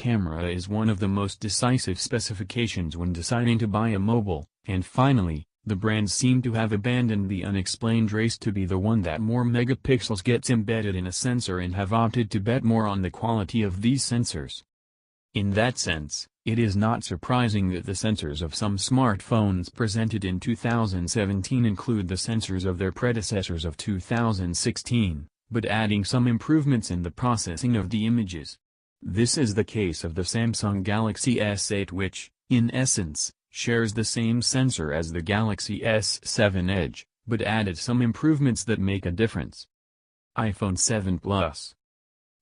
camera is one of the most decisive specifications when deciding to buy a mobile, and finally, the brands seem to have abandoned the unexplained race to be the one that more megapixels gets embedded in a sensor and have opted to bet more on the quality of these sensors. In that sense, it is not surprising that the sensors of some smartphones presented in 2017 include the sensors of their predecessors of 2016, but adding some improvements in the processing of the images. This is the case of the Samsung Galaxy S8 which, in essence, shares the same sensor as the Galaxy S7 Edge, but added some improvements that make a difference. iPhone 7 Plus.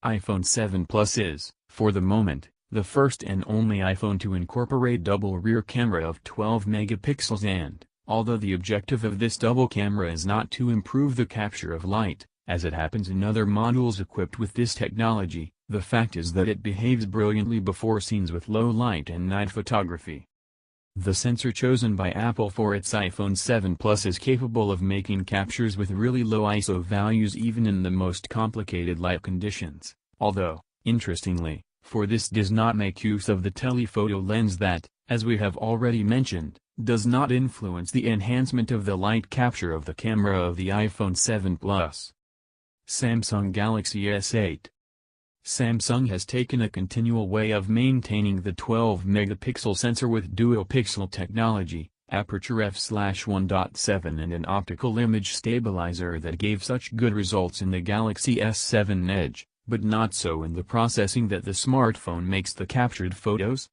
iPhone 7 Plus is, for the moment, the first and only iPhone to incorporate double rear camera of 12 megapixels and, although the objective of this double camera is not to improve the capture of light, as it happens in other models equipped with this technology, the fact is that it behaves brilliantly before scenes with low light and night photography. The sensor chosen by Apple for its iPhone 7 Plus is capable of making captures with really low ISO values even in the most complicated light conditions, although, interestingly, for this does not make use of the telephoto lens that, as we have already mentioned, does not influence the enhancement of the light capture of the camera of the iPhone 7 Plus. Samsung Galaxy S8. Samsung has taken a continual way of maintaining the 12-megapixel sensor with dual-pixel technology, aperture f/1.7 and an optical image stabilizer that gave such good results in the Galaxy S7 Edge, but not so in the processing that the smartphone makes the captured photos.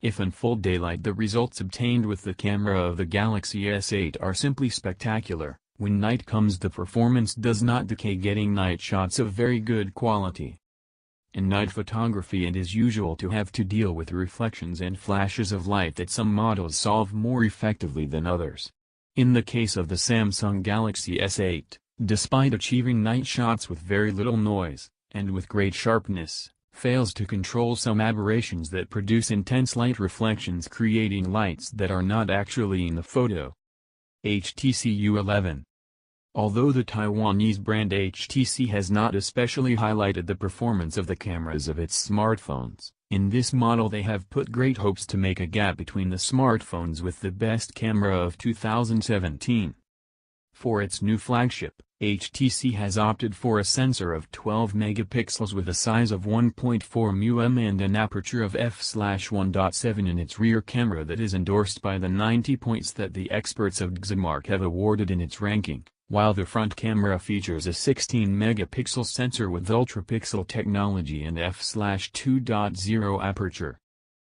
If in full daylight the results obtained with the camera of the Galaxy S8 are simply spectacular, when night comes the performance does not decay, getting night shots of very good quality. In night photography it is usual to have to deal with reflections and flashes of light that some models solve more effectively than others. In the case of the Samsung Galaxy S8, despite achieving night shots with very little noise, and with great sharpness, fails to control some aberrations that produce intense light reflections, creating lights that are not actually in the photo. HTC U11. Although the Taiwanese brand HTC has not especially highlighted the performance of the cameras of its smartphones, in this model they have put great hopes to make a gap between the smartphones with the best camera of 2017. For its new flagship, HTC has opted for a sensor of 12 megapixels with a size of 1.4 mm and an aperture of f/1.7 in its rear camera that is endorsed by the 90 points that the experts of Xmark have awarded in its ranking, while the front camera features a 16 megapixel sensor with ultrapixel technology and f/2.0 aperture.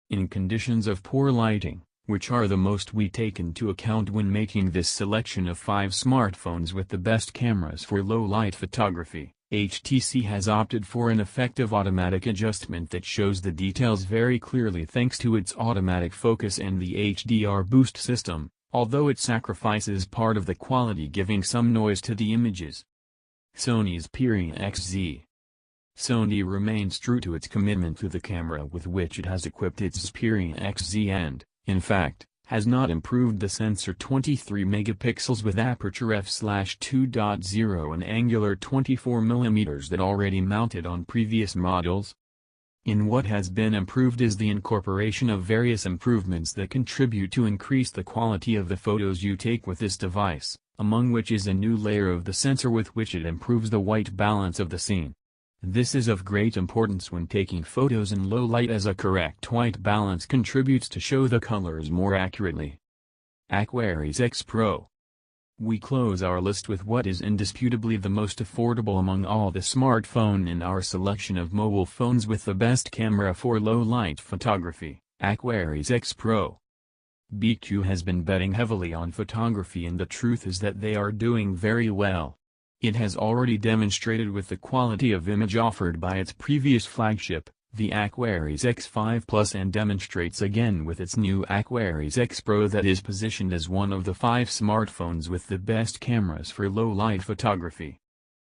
In conditions of poor lighting, which are the most we take into account when making this selection of 5 smartphones with the best cameras for low-light photography, HTC has opted for an effective automatic adjustment that shows the details very clearly thanks to its automatic focus and the HDR boost system, although it sacrifices part of the quality, giving some noise to the images. Sony's Xperia XZ. Sony remains true to its commitment to the camera with which it has equipped its Xperia XZ and, in fact, has not improved the sensor 23 megapixels with aperture f/2.0 and angular 24 mm that already mounted on previous models. In what has been improved is the incorporation of various improvements that contribute to increase the quality of the photos you take with this device, among which is a new layer of the sensor with which it improves the white balance of the scene. This is of great importance when taking photos in low light, as a correct white balance contributes to show the colors more accurately. Aquaris X Pro. We close our list with what is indisputably the most affordable among all the smartphone in our selection of mobile phones with the best camera for low-light photography, Aquaris X Pro. BQ has been betting heavily on photography, and the truth is that they are doing very well. It has already demonstrated with the quality of image offered by its previous flagship, the Aquaris X5 Plus, and demonstrates again with its new Aquaris X Pro that is positioned as one of the 5 smartphones with the best cameras for low-light photography.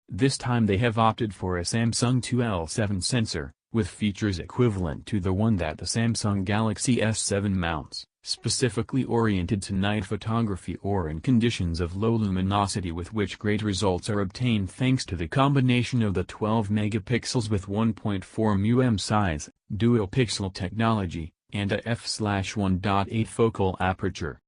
This time they have opted for a Samsung 2L7 sensor, with features equivalent to the one that the Samsung Galaxy S7 mounts, specifically oriented to night photography or in conditions of low luminosity, with which great results are obtained thanks to the combination of the 12 megapixels with 1.4 mm size, dual pixel technology, and a f/1.8 focal aperture.